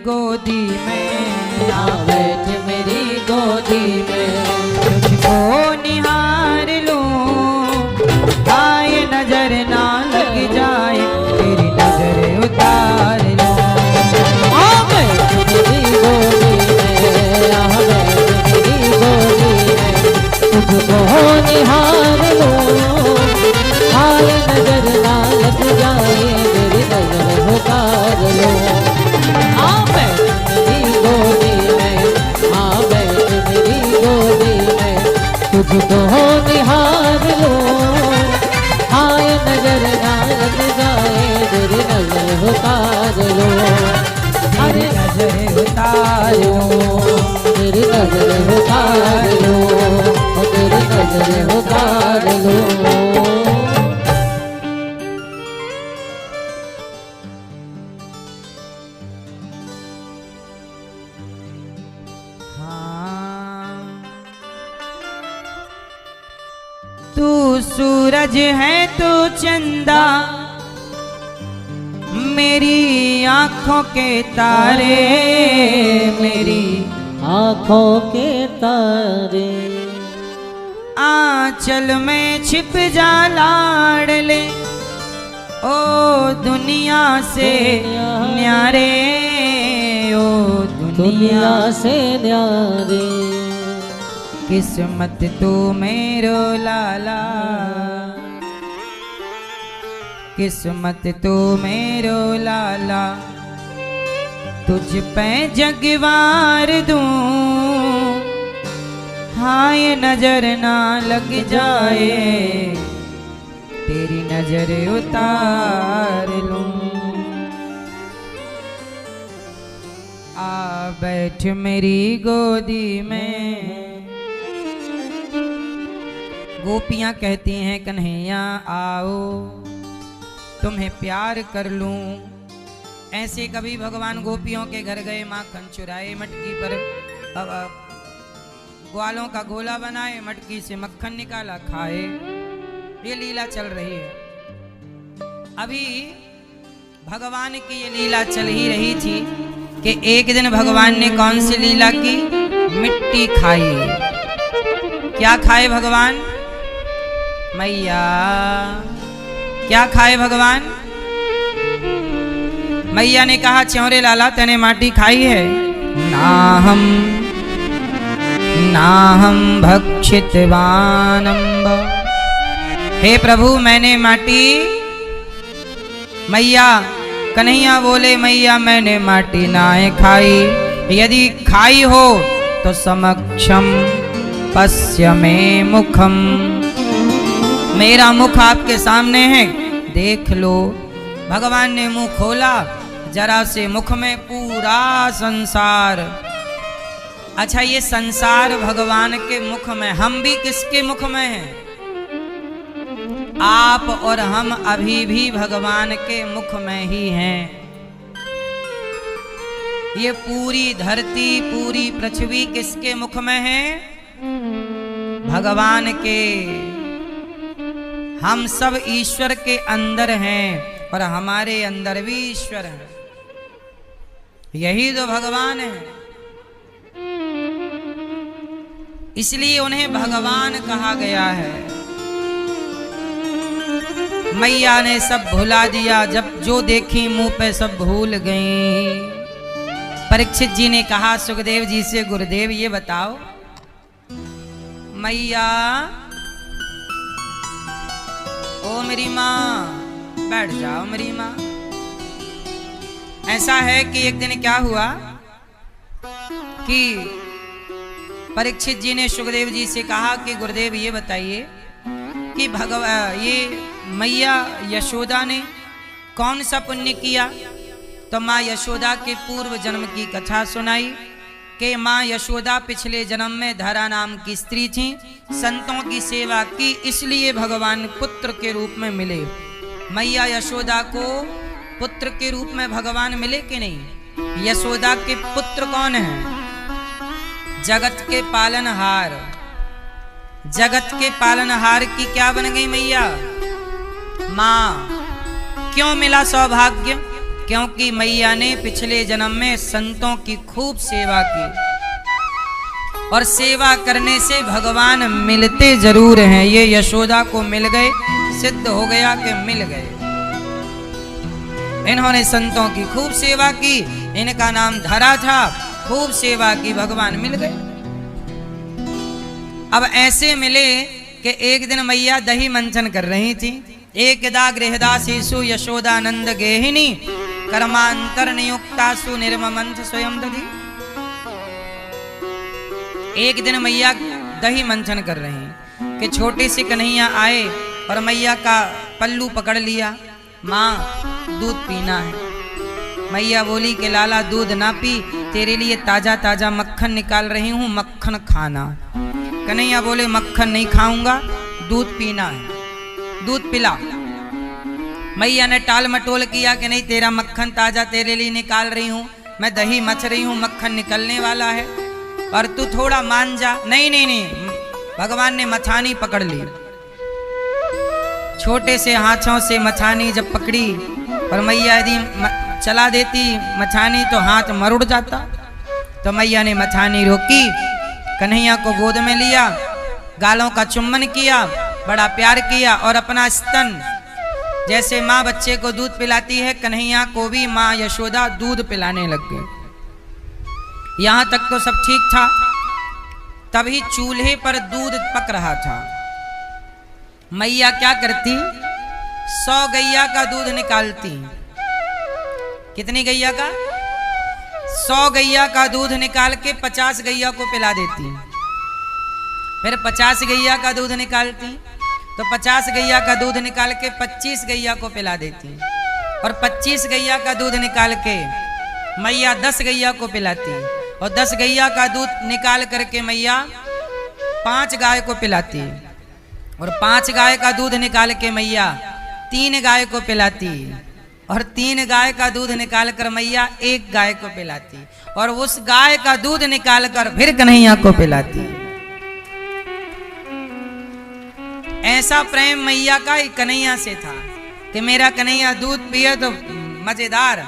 गोदी में, आ बैठ मेरी गोदी में। तुझको निहार लूं, आए नजर ना लग जाए, तेरी नजर उतार लूं। आ बैठ मेरी गोदी में, आ बैठ मेरी गोदी में। तुझको निहार लूं, आए नजर ना लग जाए, तेरी नजर उतार लूं। आ बैठ मेरी गोदी में, आ बैठ मेरी गोदी में। तुझको निहार लूं, आए नजर ना लग जाए, तेरी नजर उतार लूं। तेरी नजर उतार लूं, तेरी नजर उतार लूं, तेरी नजर उतार लूं। तू सूरज है तो चंदा, मेरी आंखों के तारे, मेरी आँखों के तारे। आंचल में छिप जा लाडले, ओ दुनिया से न्यारे, ओ दुनिया से न्यारे। किस्मत तू मेरो लाला, किस्मत तू मेरो लाला, तुझ पे जगवार दूं, हाय नजर ना लग जाए, तेरी नजर उतार लूं। आ बैठ मेरी गोदी में। गोपियां कहती हैं कन्हैया आओ तुम्हें प्यार कर लूं। ऐसे कभी भगवान गोपियों के घर गए, माखन चुराए, मटकी पर ग्वालों का गोला बनाए, मटकी से मक्खन निकाला, खाए। ये लीला चल रही है। अभी भगवान की ये लीला चल ही रही थी कि एक दिन भगवान ने कौन सी लीला की? मिट्टी खाई। क्या खाए भगवान? मैया। क्या खाए भगवान? मैया ने कहा च्योरे लाला तने माटी खाई है? नाहम भक्षितवानम्ब। हे प्रभु मैंने माटी। मैया कन्हैया बोले मैया मैंने माटी नाए खाई। यदि खाई हो तो समक्षम पश्य मे मुखम। मेरा मुख आपके सामने है, देख लो। भगवान ने मुंह खोला, जरा से मुख में पूरा संसार। अच्छा ये संसार भगवान के मुख में, हम भी किसके मुख में हैं? आप और हम अभी भी भगवान के मुख में ही हैं। ये पूरी धरती पूरी पृथ्वी किसके मुख में है? भगवान के। हम सब ईश्वर के अंदर हैं और हमारे अंदर भी ईश्वर है। यही तो भगवान है, इसलिए उन्हें भगवान कहा गया है। मैया ने सब भुला दिया, जब जो देखी मुंह पे सब भूल गई। परीक्षित जी ने कहा सुखदेव जी से, गुरुदेव ये बताओ मैया, ओ मेरी माँ, बैठ जाओ मेरी माँ। ऐसा है कि एक दिन क्या हुआ कि परीक्षित जी ने सुखदेव जी से कहा कि गुरुदेव ये बताइए कि ये मैया यशोदा ने कौन सा पुण्य किया? तो माँ यशोदा के पूर्व जन्म की कथा सुनाई कि माँ यशोदा पिछले जन्म में धरा नाम की स्त्री थी, संतों की सेवा की, इसलिए भगवान पुत्र के रूप में मिले। मैया यशोदा को पुत्र के रूप में भगवान मिले कि नहीं? यशोदा के पुत्र कौन है? जगत के पालनहार। जगत के पालनहार की क्या बन गई मैया? माँ। क्यों मिला सौभाग्य? क्योंकि मैया ने पिछले जन्म में संतों की खूब सेवा की और सेवा करने से भगवान मिलते जरूर हैं। ये यशोदा को मिल गए, सिद्ध हो गया कि मिल गए। इन्होंने संतों की खूब सेवा की, इनका नाम धरा था, खूब सेवा की, भगवान मिल गए। अब ऐसे मिले कि एक दिन मैया दही मंथन कर रही थी। एकदा गृहदासीसु यशोदानंद गेहिनी कर्मांतर नियुक्तासु निर्ममंथ स्वयं दधी। एक दिन मैया दही मंथन कर रही कि छोटे से कन्हैया आए और मैया का पल्लू पकड़ लिया। माँ दूध पीना है। मैया बोली कि लाला दूध ना पी, तेरे लिए ताजा ताजा मक्खन निकाल रही हूँ, मक्खन खाना। कन्हैया बोले मक्खन नहीं खाऊंगा, दूध पीना है, दूध पिला। मैया ने टाल मटोल किया कि नहीं, तेरा मक्खन ताजा तेरे लिए निकाल रही हूँ, मैं दही मच रही हूँ, मक्खन निकलने वाला है और तू थोड़ा मान जा। नहीं नहीं नहीं, भगवान ने मछानी पकड़ ली। छोटे से हाथों से मछानी जब पकड़ी और मैया यदि चला देती मछानी तो हाथ मरुड़ जाता। तो मैया ने मछानी रोकी, कन्हैया को गोद में लिया, गालों का चुम्बन किया, बड़ा प्यार किया और अपना स्तन जैसे माँ बच्चे को दूध पिलाती है, कन्हैया को भी माँ यशोदा दूध पिलाने लग गई। यहां तक तो सब ठीक था, तभी चूल्हे पर दूध पक रहा था। मैया क्या करती, 100 गैया का दूध निकालती। कितनी गैया का? 100 गैया का दूध निकाल के 50 गैया को पिला देती। फिर 50 गैया का दूध निकालती तो 50 गैया का दूध निकाल के 25 गैया को पिला देती और 25 गैया का दूध निकाल के मैया 10 गैया को पिलाती और 10 गैया का दूध निकाल करके मैया 5 गाय को पिलाती और 5 गाय का दूध निकाल के मैया 3 गाय को पिलाती और 3 गाय का दूध निकाल कर मैया 1 गाय को पिलाती और उस गाय का दूध निकाल कर फिर कन्हैया को पिलाती। ऐसा प्रेम मैया का कन्हैया से था कि मेरा कन्हैया दूध पिए तो मजेदार।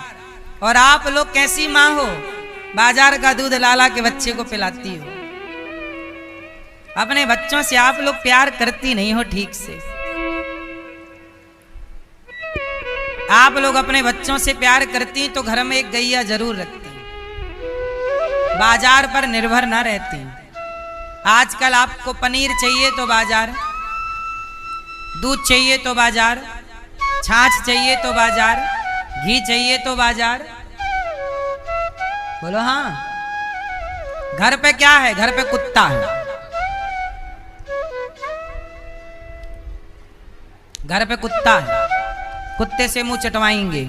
और आप लोग कैसी माँ हो, बाजार का दूध लाला के बच्चे को पिलाती हो। अपने बच्चों से आप लोग प्यार करती नहीं हो ठीक से। आप लोग अपने बच्चों से प्यार करती तो घर में एक गैया जरूर रखती, बाजार पर निर्भर ना रहती। आजकल आपको पनीर चाहिए तो बाजार, दूध चाहिए तो बाजार, छाछ चाहिए तो बाजार, घी चाहिए तो बाजार। बोलो हाँ। घर पे क्या है? घर पे कुत्ता है। घर पे कुत्ता है, कुत्ते से मुंह चटवाएंगे।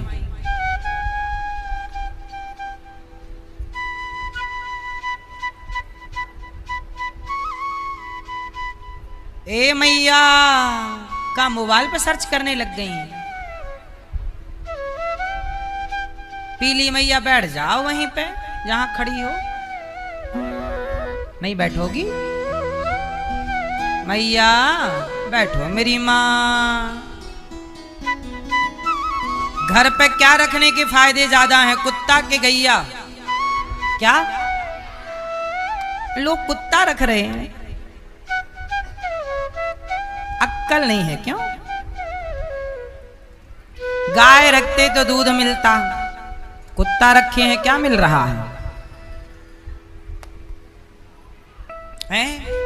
ए मैया का मोबाइल पे सर्च करने लग गई। पीली मैया बैठ जाओ वहीं पे जहां खड़ी हो। नहीं बैठोगी? मैया बैठो मेरी माँ। घर पे क्या रखने के फायदे ज्यादा हैं, कुत्ता के गैया? क्या लोग कुत्ता रख रहे हैं? अक्कल नहीं है क्यों? गाय रखते तो दूध मिलता, कुत्ता रखे हैं क्या मिल रहा है? हैं?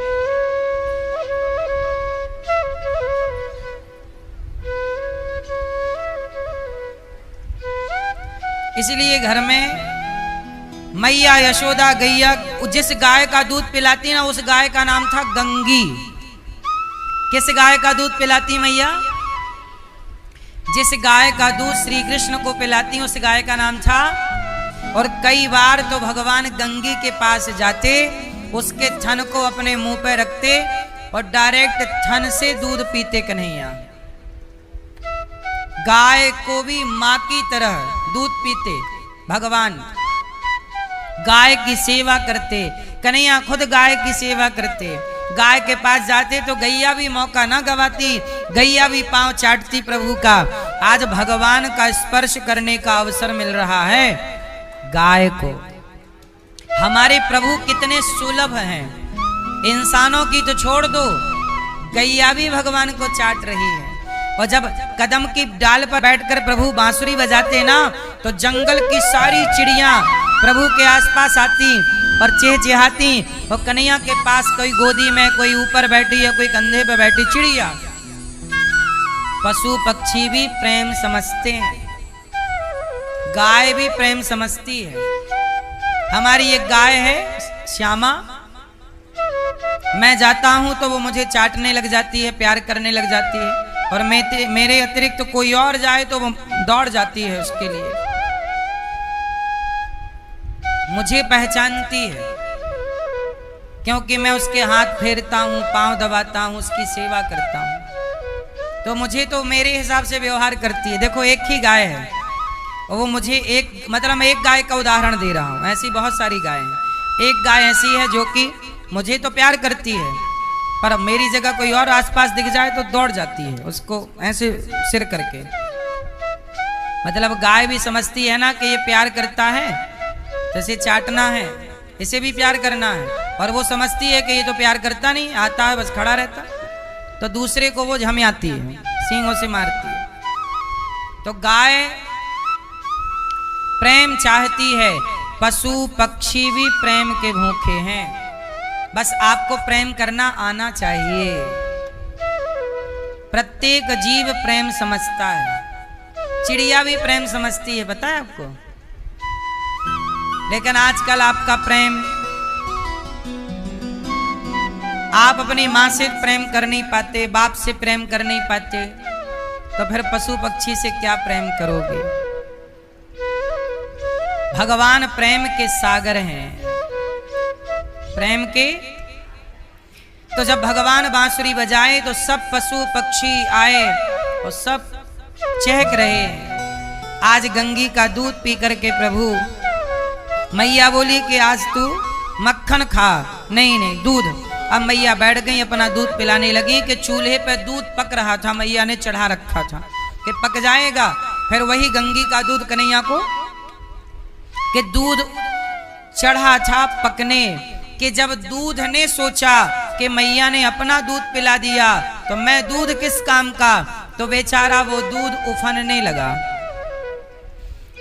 इसलिए घर में मैया यशोदा गैया जिस गाय का दूध पिलाती ना, उस गाय का नाम था गंगी। किस गाय का दूध पिलाती मैया? जिस गाय का दूध श्री कृष्ण को पिलाती उस गाय का नाम था। और कई बार तो भगवान गंगी के पास जाते, उसके थन को अपने मुंह पे रखते और डायरेक्ट थन से दूध पीते कन्हैया। गाय को भी मां की तरह दूध पीते भगवान, गाय की सेवा करते। कन्हैया खुद गाय की सेवा करते। गाय के पास जाते तो गैया भी मौका ना गवाती, गैया भी पांव चाटती प्रभु का। आज भगवान का स्पर्श करने का अवसर मिल रहा है गाय को। हमारे प्रभु कितने सुलभ हैं, इंसानों की तो छोड़ दो, गैया भी भगवान को चाट रही है। और जब कदम की डाल पर बैठकर प्रभु बांसुरी बजाते ना, तो जंगल की सारी चिड़ियां प्रभु के आसपास आती और चहचहाती। और कन्हैया के पास कोई गोदी में, कोई ऊपर बैठी है, कोई कंधे पर बैठी चिड़िया। पशु पक्षी भी प्रेम समझते हैं, गाय भी प्रेम समझती है। हमारी एक गाय है श्यामा, मैं जाता हूं तो वो मुझे चाटने लग जाती है, प्यार करने लग जाती है। और मेरे अतिरिक्त तो कोई और जाए तो वो दौड़ जाती है उसके लिए, मुझे पहचानती है, क्योंकि मैं उसके हाथ फेरता हूं, पांव दबाता हूं, उसकी सेवा करता हूं। तो मुझे तो मेरे हिसाब से व्यवहार करती है। देखो एक ही गाय है और वो मुझे एक, मतलब मैं एक गाय का उदाहरण दे रहा हूं, ऐसी बहुत सारी गाय हैं। एक गाय ऐसी है जो कि मुझे तो प्यार करती है, पर मेरी जगह कोई और आसपास दिख जाए तो दौड़ जाती है, उसको ऐसे सिर करके। मतलब गाय भी समझती है ना कि ये प्यार करता है, तो इसे चाटना है, इसे भी प्यार करना है। और वो समझती है कि ये तो प्यार करता नहीं, आता है बस खड़ा रहता, तो दूसरे को वो झमियाती है, सींगों से मारती है। तो गाय प्रेम चाहती है, पशु पक्षी भी प्रेम के भूखे हैं। बस आपको प्रेम करना आना चाहिए। प्रत्येक जीव प्रेम समझता है, चिड़िया भी प्रेम समझती है, पता है आपको। लेकिन आजकल आपका प्रेम, आप अपनी माँ से प्रेम कर नहीं पाते, बाप से प्रेम कर नहीं पाते, तो फिर पशु पक्षी से क्या प्रेम करोगे। भगवान प्रेम के सागर हैं, प्रेम के। तो जब भगवान बांसुरी बजाए तो सब पशु पक्षी आए और सब चहक रहे हैं। आज गंगी का दूध पी करके प्रभु, मैया बोली कि आज तू मक्खन खा, नहीं नहीं दूध। अब मैया बैठ गई, अपना दूध पिलाने लगी कि चूल्हे पे दूध पक रहा था, मैया ने चढ़ा रखा था कि पक जाएगा। फिर वही गंगी का दूध कन्हैया को, कि दूध चढ़ा था पकने, कि जब दूध ने सोचा कि मैया ने अपना दूध पिला दिया तो मैं दूध किस काम का, तो बेचारा वो दूध उफनने लगा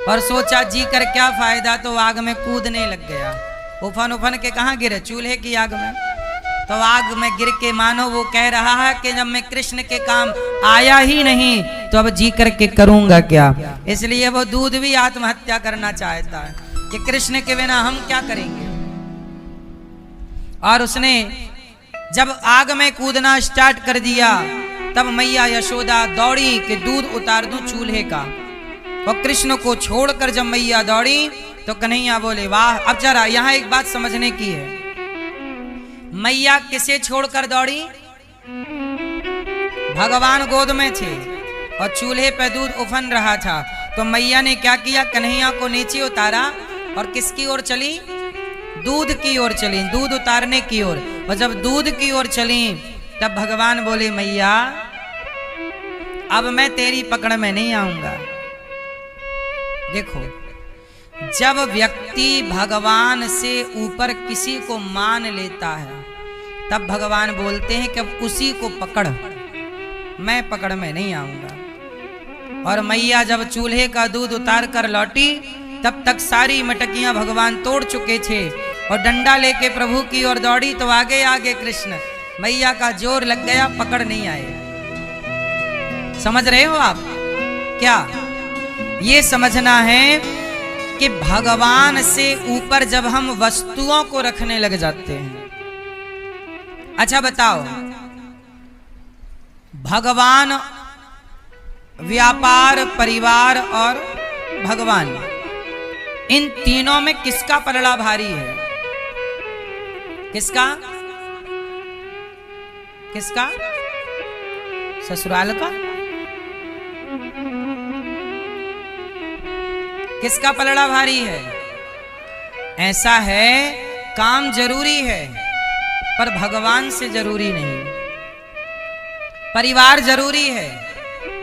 और सोचा जी कर क्या फायदा, तो आग में कूदने लग गया। उफन उफन के कहाँ गिरे, चूल्हे की आग में। तो आग में गिर के मानो वो कह रहा है कि जब मैं कृष्ण के काम आया ही नहीं तो अब जी करके करूंगा क्या। इसलिए वो दूध भी आत्महत्या करना चाहता है कि कृष्ण के बिना हम क्या करेंगे। और उसने जब आग में कूदना स्टार्ट कर दिया, तब मैया यशोदा दौड़ी कि दूध उतार दूं चूल्हे का। और कृष्ण को छोड़कर जब मैया दौड़ी तो कन्हैया बोले वाह। अब जरा यहां एक बात समझने की है, मैया किसे छोड़कर दौड़ी, भगवान गोद में थे और चूल्हे पर दूध उफन रहा था। तो मैया ने क्या किया, कन्हैया को नीचे उतारा और किसकी ओर चली, दूध की ओर चली, दूध उतारने की ओर। और जब दूध की ओर चली तब भगवान बोले मैया अब मैं तेरी पकड़ में नहीं आऊंगा। देखो, जब व्यक्ति भगवान से ऊपर किसी को मान लेता है तब भगवान बोलते हैं कि अब उसी को पकड़, मैं पकड़ में नहीं आऊंगा। और मैया जब चूल्हे का दूध उतार कर लौटी तब तक सारी मटकियां भगवान तोड़ चुके थे और डंडा लेके प्रभु की ओर दौड़ी तो आगे आगे कृष्ण। मैया का जोर लग गया, पकड़ नहीं आए। समझ रहे हो आप क्या? ये समझना है कि भगवान से ऊपर जब हम वस्तुओं को रखने लग जाते हैं। अच्छा बताओ, भगवान, व्यापार, परिवार और भगवान, इन तीनों में किसका पलड़ा भारी है? किसका? किसका? ससुराल का? किसका पलड़ा भारी है? ऐसा है, काम जरूरी है पर भगवान से जरूरी नहीं। परिवार जरूरी है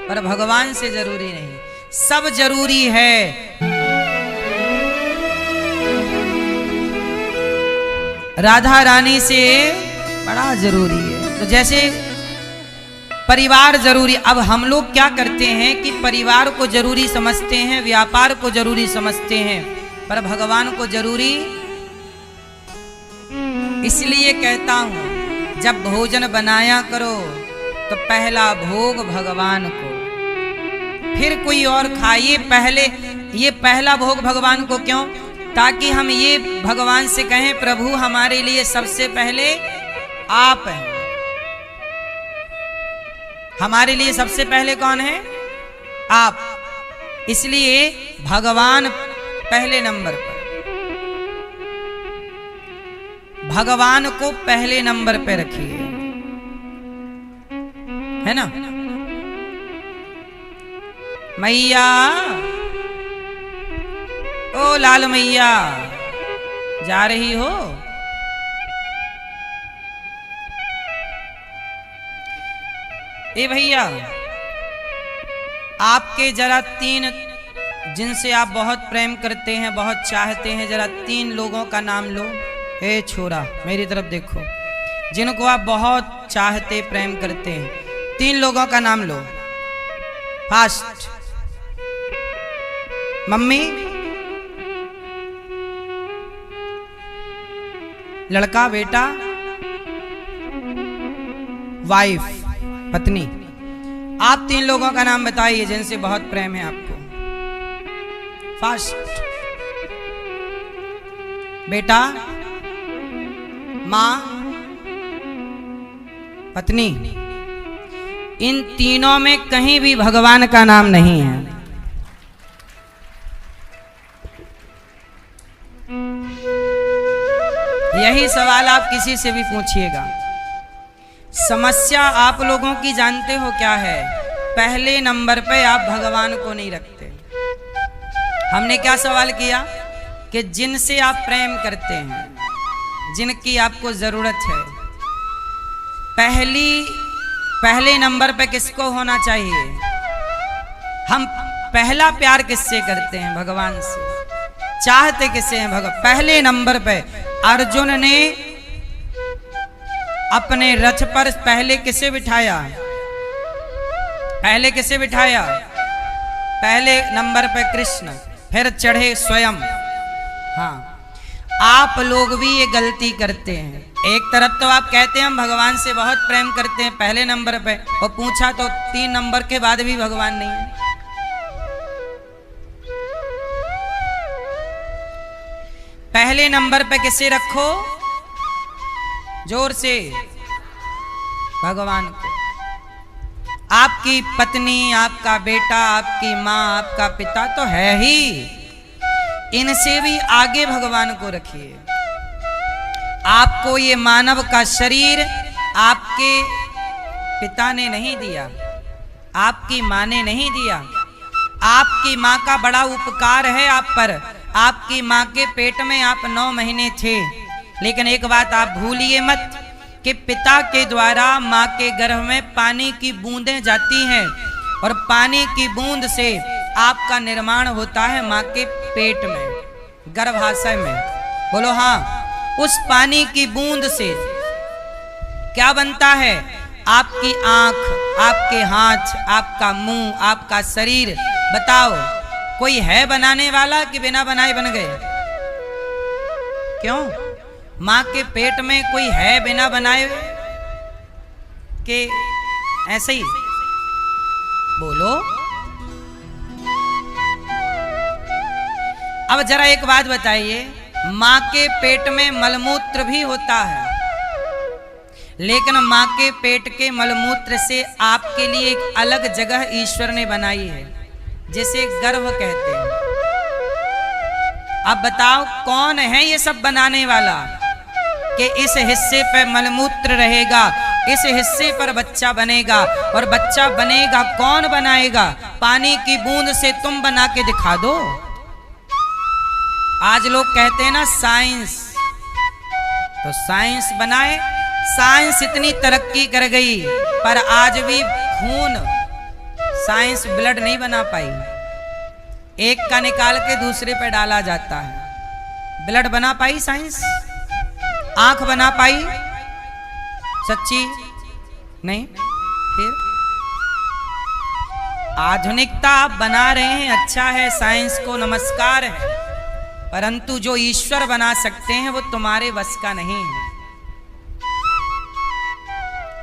पर भगवान से जरूरी नहीं। सब जरूरी है, राधा रानी से बड़ा जरूरी है। तो जैसे परिवार जरूरी, अब हम लोग क्या करते हैं कि परिवार को जरूरी समझते हैं, व्यापार को जरूरी समझते हैं, पर भगवान को जरूरी। इसलिए कहता हूं जब भोजन बनाया करो तो पहला भोग भगवान को, फिर कोई और खाइए। पहले ये पहला भोग भगवान को क्यों? ताकि हम ये भगवान से कहें प्रभु हमारे लिए सबसे पहले आप हैं। हमारे लिए सबसे पहले कौन है? आप। इसलिए भगवान पहले नंबर पर, भगवान को पहले नंबर पे रखिए, है ना। मैया, ओ लाल मैया, जा रही हो? ए भैया, आपके जरा तीन, जिनसे आप बहुत प्रेम करते हैं, बहुत चाहते हैं, जरा तीन लोगों का नाम लो। ए छोरा, मेरी तरफ देखो, जिनको आप बहुत चाहते प्रेम करते हैं, तीन लोगों का नाम लो फास्ट। मम्मी, लड़का, बेटा, वाइफ, पत्नी। आप तीन लोगों का नाम बताइए जिनसे बहुत प्रेम है आपको, फास्ट। बेटा, मां, पत्नी। इन तीनों में कहीं भी भगवान का नाम नहीं है। यही सवाल आप किसी से भी पूछिएगा। समस्या आप लोगों की जानते हो क्या है? पहले नंबर पे आप भगवान को नहीं रखते। हमने क्या सवाल किया कि जिनसे आप प्रेम करते हैं, जिनकी आपको जरूरत है, पहले नंबर पे किसको होना चाहिए? हम पहला प्यार किससे करते हैं? भगवान से। चाहते किससे हैं? भगवान। पहले नंबर पे अर्जुन ने अपने रथ पर पहले किसे बिठाया? पहले किसे बिठाया? पहले नंबर पे कृष्ण, फिर चढ़े स्वयं। हाँ, आप लोग भी ये गलती करते हैं। एक तरफ तो आप कहते हैं हम भगवान से बहुत प्रेम करते हैं पहले नंबर पे, और पूछा तो 3 नंबर के बाद भी भगवान नहीं है। पहले नंबर पे किसे रखो? जोर से, भगवान को। आपकी पत्नी, आपका बेटा, आपकी माँ, आपका पिता तो है ही, इनसे भी आगे भगवान को रखिए। आपको ये मानव का शरीर आपके पिता ने नहीं दिया, आपकी माँ ने नहीं दिया। आपकी माँ का बड़ा उपकार है आप पर। आपकी माँ के पेट में आप 9 महीने थे, लेकिन एक बात आप भूलिए मत कि पिता के द्वारा माँ के गर्भ में पानी की बूंदें जाती हैं, और पानी की बूंद से आपका निर्माण होता है माँ के पेट में, गर्भाशय में। बोलो हाँ। उस पानी की बूंद से क्या बनता है? आपकी आंख, आपके हाथ, आपका मुंह, आपका शरीर। बताओ, कोई है बनाने वाला कि बिना बनाए बन गए? क्यों? माँ के पेट में कोई है बिना बनाए कि ऐसे ही? बोलो। अब जरा एक बात बताइए, माँ के पेट में मलमूत्र भी होता है, लेकिन माँ के पेट के मलमूत्र से आपके लिए एक अलग जगह ईश्वर ने बनाई है, जिसे गर्भ कहते हैं। अब बताओ कौन है ये सब बनाने वाला कि इस हिस्से पर मलमूत्र रहेगा, इस हिस्से पर बच्चा बनेगा, और बच्चा बनेगा कौन बनाएगा? पानी की बूंद से तुम बना के दिखा दो। आज लोग कहते हैं ना साइंस, तो साइंस बनाए। साइंस इतनी तरक्की कर गई, पर आज भी खून साइंस ब्लड नहीं बना पाई। एक का निकाल के दूसरे पे डाला जाता है। ब्लड बना पाई साइंस? आंख बना पाई? सच्ची नहीं। फिर आधुनिकता आप बना रहे हैं, अच्छा है, साइंस को नमस्कार है, परंतु जो ईश्वर बना सकते हैं वो तुम्हारे बस का नहीं है।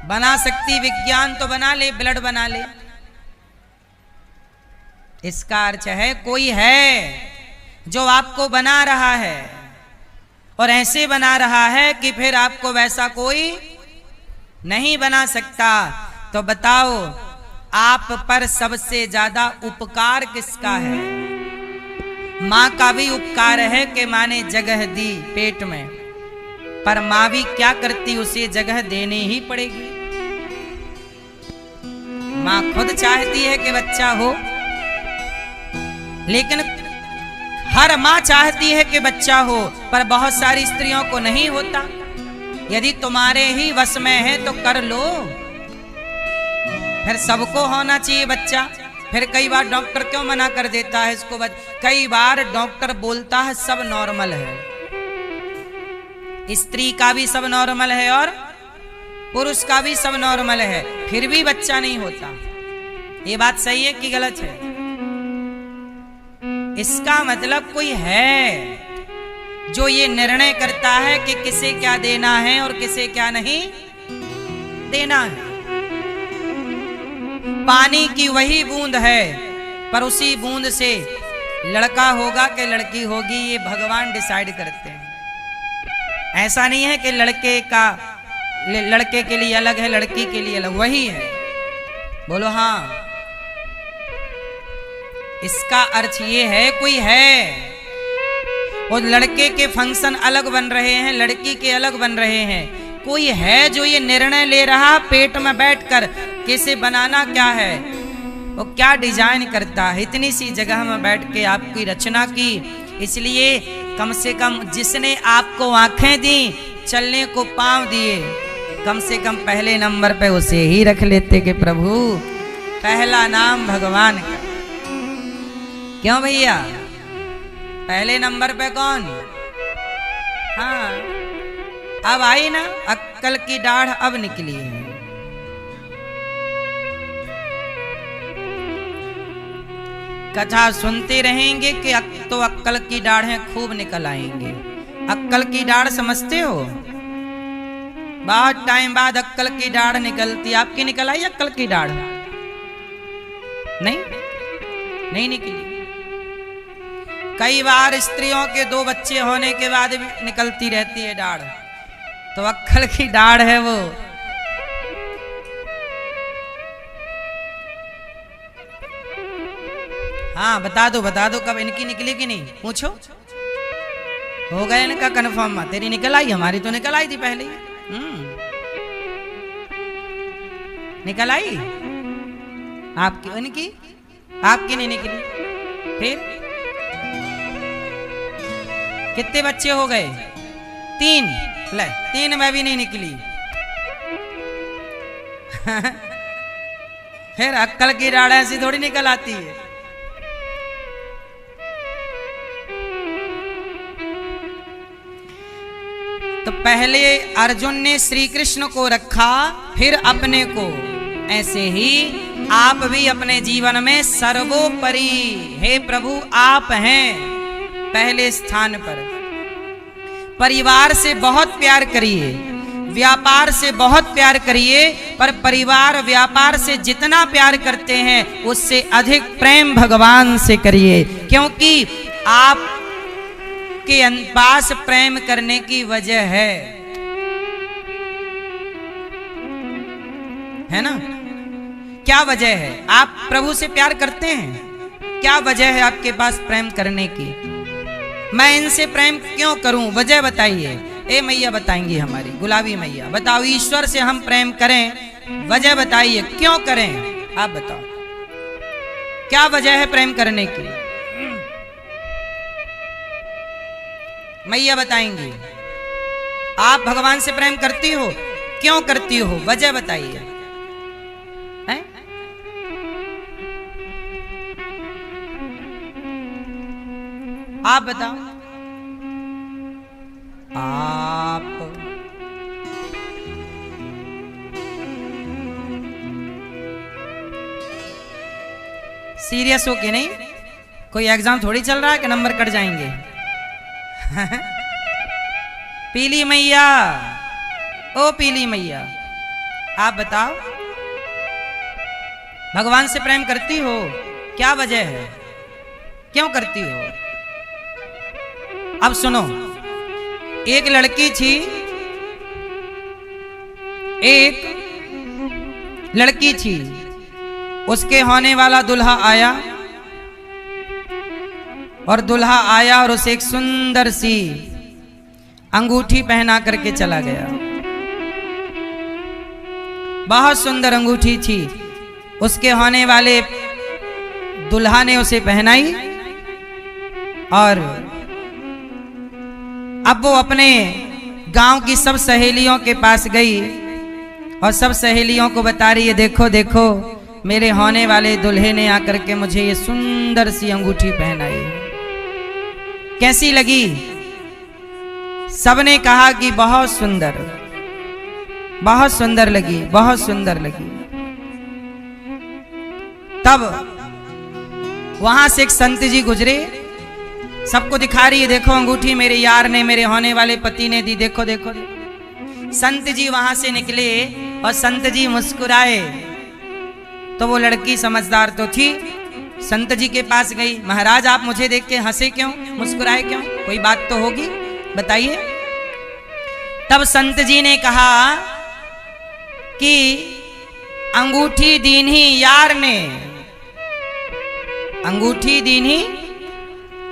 बना सकती विज्ञान तो बना ले, ब्लड बना ले। इसका अर्थ है कोई है जो आपको बना रहा है और ऐसे बना रहा है कि फिर आपको वैसा कोई नहीं बना सकता। तो बताओ आप पर सबसे ज्यादा उपकार किसका है? मां का भी उपकार है कि मां ने जगह दी पेट में, पर मां भी क्या करती, उसे जगह देनी ही पड़ेगी। मां खुद चाहती है कि बच्चा हो, लेकिन हर मां चाहती है कि बच्चा हो, पर बहुत सारी स्त्रियों को नहीं होता। यदि तुम्हारे ही वश में है तो कर लो, फिर सबको होना चाहिए बच्चा। फिर कई बार डॉक्टर क्यों मना कर देता है इसको? कई बार डॉक्टर बोलता है सब नॉर्मल है, स्त्री का भी सब नॉर्मल है और पुरुष का भी सब नॉर्मल है, फिर भी बच्चा नहीं होता। ये बात सही है कि गलत है? इसका मतलब कोई है जो ये निर्णय करता है कि किसे क्या देना है और किसे क्या नहीं देना है। पानी की वही बूंद है, पर उसी बूंद से लड़का होगा कि लड़की होगी ये भगवान डिसाइड करते हैं। ऐसा नहीं है कि लड़के के लिए अलग है, लड़की के लिए अलग, वही है। बोलो हाँ। इसका अर्थ ये है कोई है, और लड़के के फंक्शन अलग बन रहे हैं, लड़की के अलग बन रहे हैं। कोई है जो ये निर्णय ले रहा पेट में बैठकर कैसे बनाना क्या है, वो क्या डिजाइन करता है। इतनी सी जगह में बैठ के आपकी रचना की, इसलिए कम से कम जिसने आपको आंखें दी, चलने को पांव दिए, कम से कम पहले नंबर पे उसे ही रख लेते कि प्रभु पहला नाम भगवान का। क्यों भैया? पहले नंबर पे कौन? हाँ, अब आई ना अक्कल की दाढ़, अब निकली है। कथा सुनते रहेंगे कि तो अक्कल की दाढ़ें खूब निकल आएंगे। अक्कल की दाढ़ समझते हो? बहुत टाइम बाद अक्कल की दाढ़ निकलती। आपकी निकल आई अक्कल की दाढ़? नहीं निकली। कई बार स्त्रियों के 2 बच्चे होने के बाद भी निकलती रहती है दाढ़, तो अक्कल की दाढ़ है वो। हाँ बता दो कब इनकी निकली कि नहीं? पूछो। हो गया इनका कन्फर्म? तेरी निकल आई, हमारी तो निकल आई थी पहले ही। निकल आई आपकी, इनकी आपकी नहीं निकली। फिर कितने बच्चे हो गए? 3। ले 3 में भी नहीं निकली। फिर अक्कल की दाढ़ ऐसी थोड़ी निकल आती है। तो पहले अर्जुन ने श्री कृष्ण को रखा, फिर अपने को। ऐसे ही आप भी अपने जीवन में सर्वोपरि हे प्रभु आप हैं पहले स्थान पर। परिवार से बहुत प्यार करिए, व्यापार से बहुत प्यार करिए, पर परिवार व्यापार से जितना प्यार करते हैं उससे अधिक प्रेम भगवान से करिए, क्योंकि आप के पास प्रेम करने की वजह है ना? क्या वजह है? आप प्रभु से प्यार करते हैं, क्या वजह है आपके पास प्रेम करने की? मैं इनसे प्रेम क्यों करूं? वजह बताइए। ए मैया बताएंगी, हमारी गुलाबी मैया, बताओ ईश्वर से हम प्रेम करें, वजह बताइए क्यों करें? आप बताओ क्या वजह है प्रेम करने की? मैया बताएंगी। आप भगवान से प्रेम करती हो, क्यों करती हो? वजह बताइए। आप बताओ। आप सीरियस हो के नहीं, कोई एग्जाम थोड़ी चल रहा है कि नंबर कट जाएंगे। पीली मैया, ओ पीली मैया, आप बताओ भगवान से प्रेम करती हो? क्या वजह है, क्यों करती हो? अब सुनो, एक लड़की थी, एक लड़की थी, उसके होने वाला दुल्हा आया, और दुल्हा आया और उसे एक सुंदर सी अंगूठी पहना करके चला गया। बहुत सुंदर अंगूठी थी, उसके होने वाले दुल्हा ने उसे पहनाई, और अब वो अपने गांव की सब सहेलियों के पास गई और सब सहेलियों को बता रही है, देखो देखो मेरे होने वाले दूल्हे ने आकर के मुझे ये सुंदर सी अंगूठी पहनाई, कैसी लगी? सबने कहा कि बहुत सुंदर, बहुत सुंदर लगी, बहुत सुंदर लगी। तब वहां से एक संत जी गुजरे, सबको दिखा रही है, देखो अंगूठी मेरे यार ने, मेरे होने वाले पति ने दी, देखो देखो देखो। संत जी वहां से निकले और संत जी मुस्कुराए, तो वो लड़की समझदार तो थी, संत जी के पास गई, महाराज आप मुझे देख के हंसे क्यों, मुस्कुराए क्यों, कोई बात तो होगी, बताइए। तब संत जी ने कहा कि अंगूठी दीन्ही यार ने, अंगूठी दीन्ही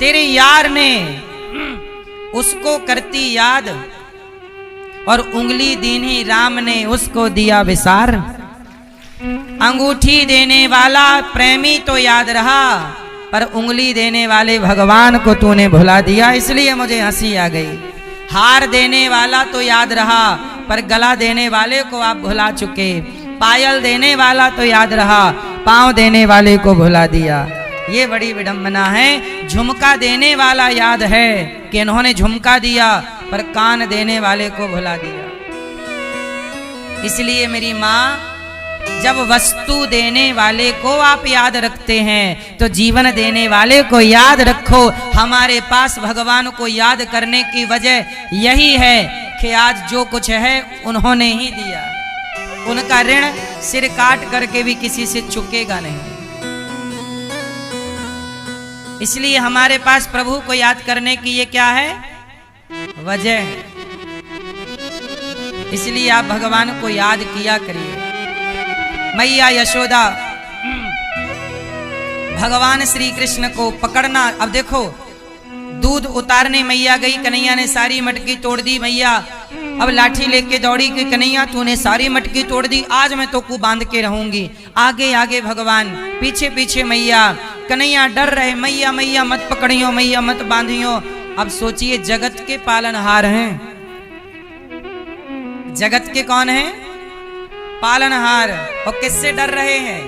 तेरे यार ने, उसको करती याद, और उंगली दीन्ही राम ने, उसको दिया विसार। अंगूठी देने वाला प्रेमी तो याद रहा, पर उंगली देने वाले भगवान को तूने भुला दिया, इसलिए मुझे हंसी आ गई। हार देने वाला तो याद रहा, पर गला देने वाले को आप भुला चुके। पायल देने वाला तो याद रहा, पांव देने वाले को भुला दिया। ये बड़ी विडंबना है। झुमका देने वाला याद है कि इन्होंने झुमका दिया, पर कान देने वाले को भुला दिया। इसलिए मेरी माँ, जब वस्तु देने वाले को आप याद रखते हैं तो जीवन देने वाले को याद रखो। हमारे पास भगवान को याद करने की वजह यही है कि आज जो कुछ है उन्होंने ही दिया, उनका ऋण सिर काट करके भी किसी से चुकेगा नहीं। इसलिए हमारे पास प्रभु को याद करने की ये क्या है, वजह है। इसलिए आप भगवान को याद किया करिए। मैया यशोदा भगवान श्री कृष्ण को पकड़ना, अब देखो दूध उतारने मैया गई, कन्हैया ने सारी मटकी तोड़ दी। मैया अब लाठी लेके दौड़ी कि कन्हैया तूने सारी मटकी तोड़ दी, आज मैं तो को बांध के रहूंगी। आगे आगे भगवान, पीछे पीछे मैया। कन्हैया डर रहे, मैया मैया मत पकड़ियो, मैया मत बांधियो। अब सोचिए जगत के पालनहार हैं, जगत के कौन हैं, पालनहार, और किससे डर रहे हैं?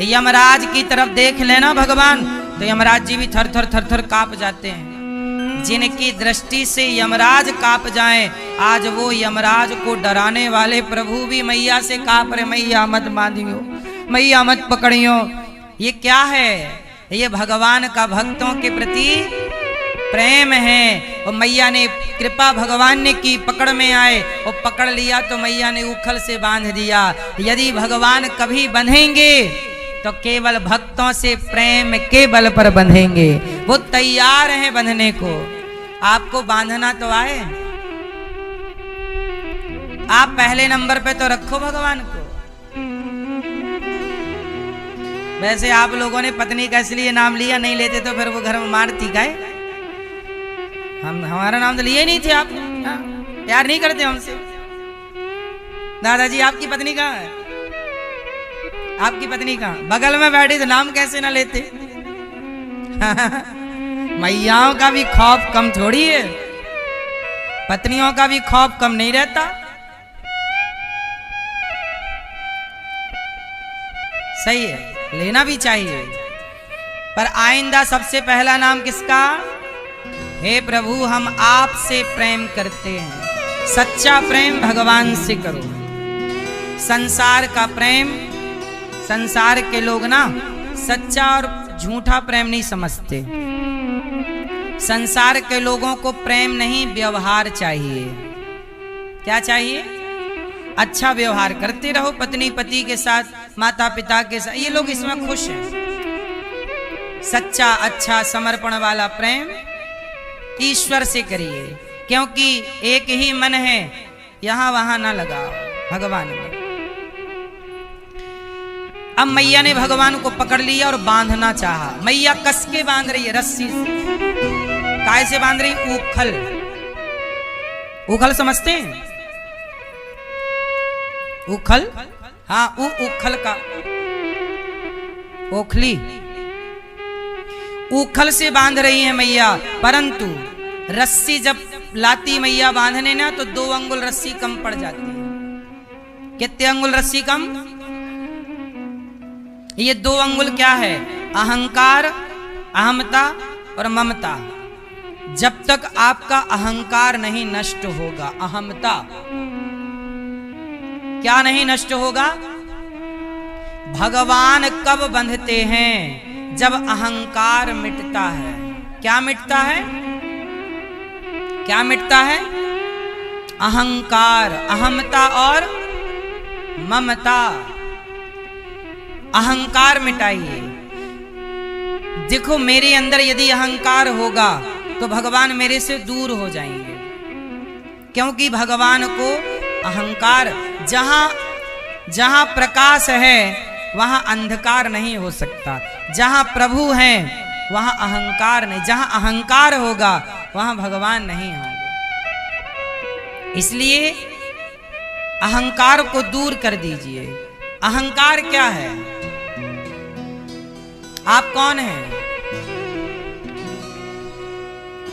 यमराज की तरफ देख लेना भगवान, तो यमराज जी भी थर थर थर थर कांप जाते हैं। जिनकी दृष्टि से यमराज कांप जाएं, आज वो यमराज को डराने वाले प्रभु भी मैया से कांप रहे, मैया मत बांधियो, मैया मत पकड़ियो। ये क्या है? ये भगवान का भक्तों के प्रति प्रेम है। और मैया ने कृपा भगवान ने की, पकड़ में आए और पकड़ लिया तो मैया ने उखल से बांध दिया। यदि भगवान कभी बंधेंगे तो केवल भक्तों से प्रेम के बल पर बंधेंगे। वो तैयार हैं बंधने को। आपको बांधना तो आए, आप पहले नंबर पे तो रखो भगवान को। वैसे आप लोगों ने पत्नी का इसलिए नाम लिया, नहीं लेते तो फिर वो घर में मारती गए। हमारा नाम तो लिए नहीं थे आप, प्यार नहीं करते हमसे। दादाजी आपकी पत्नी कहाँ है, आपकी पत्नी कहाँ? बगल में बैठी तो नाम कैसे ना लेते। मैयाओं का भी खौफ कम थोड़ी है, पत्नियों का भी खौफ कम नहीं रहता। सही है, लेना भी चाहिए। पर आइंदा सबसे पहला नाम किसका? हे प्रभु हम आपसे प्रेम करते हैं, सच्चा प्रेम भगवान से करो। संसार का प्रेम, संसार के लोग ना सच्चा और झूठा प्रेम नहीं समझते। संसार के लोगों को प्रेम नहीं, व्यवहार चाहिए। क्या चाहिए? अच्छा व्यवहार करते रहो पत्नी पति के साथ, माता पिता के साथ, ये लोग इसमें खुश हैं। सच्चा अच्छा समर्पण वाला प्रेम ईश्वर से करिए, क्योंकि एक ही मन है, यहां वहां ना लगाओ भगवान में। अब मैया ने भगवान को पकड़ लिया और बांधना चाहा। मैया कस के बांध रही है रस्सी से। काय से बांध रही? उखल। उखल समझते हैं? उखल, हाँ उखल का ओखली, उखल से बांध रही है मैया। परंतु रस्सी जब लाती मैया बांधने ना, तो 2 अंगुल रस्सी कम पड़ जाती है। कितने अंगुल रस्सी कम? ये 2 अंगुल क्या है? अहंकार, अहमता और ममता। जब तक आपका अहंकार नहीं नष्ट होगा, अहमता क्या नहीं नष्ट होगा? भगवान कब बंधते हैं? जब अहंकार मिटता है। क्या मिटता है? क्या मिटता है? अहंकार, अहमता और ममता। अहंकार मिटाइए। देखो मेरे अंदर यदि अहंकार होगा तो भगवान मेरे से दूर हो जाएंगे, क्योंकि भगवान को अहंकार, जहां प्रकाश है वहां अंधकार नहीं हो सकता। जहां प्रभु हैं वहां अहंकार नहीं। जहां अहंकार होगा वहां भगवान नहीं होंगे। इसलिए अहंकार को दूर कर दीजिए। अहंकार क्या है? आप कौन हैं?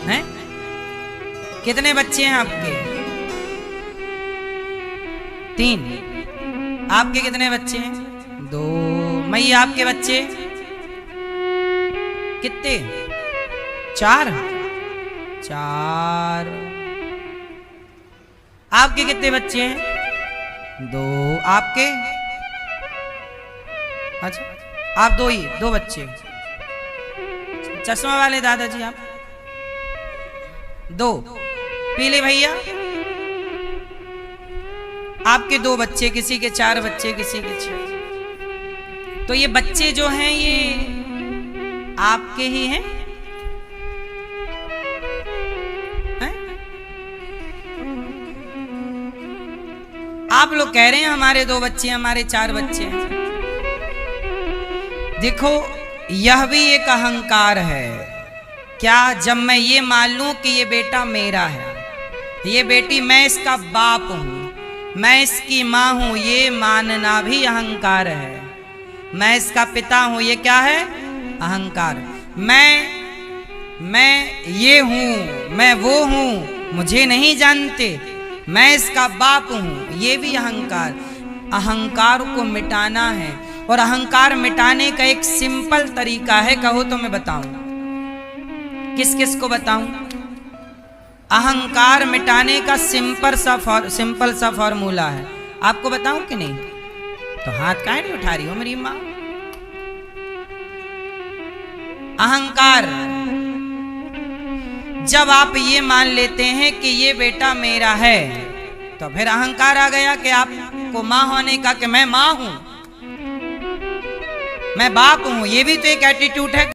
हैं? कितने बच्चे हैं आपके? 3। आपके कितने बच्चे हैं? 2। मैया आपके बच्चे कितने? 4। आपके कितने बच्चे हैं? 2। आपके? अच्छा आप 2 ही, 2 बच्चे। चश्मा वाले दादाजी आप? 2। पीले भैया? आपके 2 बच्चे, किसी के 4 बच्चे, किसी के 6। तो ये बच्चे जो हैं ये आपके ही हैं? हैं? आप लोग कह रहे हैं हमारे 2 बच्चे, हमारे 4 बच्चे हैं। देखो यह भी एक अहंकार है। क्या? जब मैं ये मान लूं कि ये बेटा मेरा है, ये बेटी, मैं इसका बाप हूं, मैं इसकी मां हूं, ये मानना भी अहंकार है। मैं इसका पिता हूं, ये क्या है? अहंकार। मैं ये हूं, मैं वो हूं, मुझे नहीं जानते, मैं इसका बाप हूं, ये भी अहंकार। अहंकार को मिटाना है, और अहंकार मिटाने का एक सिंपल तरीका है। कहो तो मैं बताऊं। किस किस को बताऊं? अहंकार मिटाने का सिंपल सा फॉर्मूला है। आपको बताऊं कि नहीं? तो हाथ काहे नहीं उठा रही हो मेरी मां? अहंकार, जब आप ये मान लेते हैं कि ये बेटा मेरा है, तो फिर अहंकार आ गया कि आपको मां होने का, कि मैं मां हूं, मैं बाप हूं। ये भी तो एक एटीट्यूड है।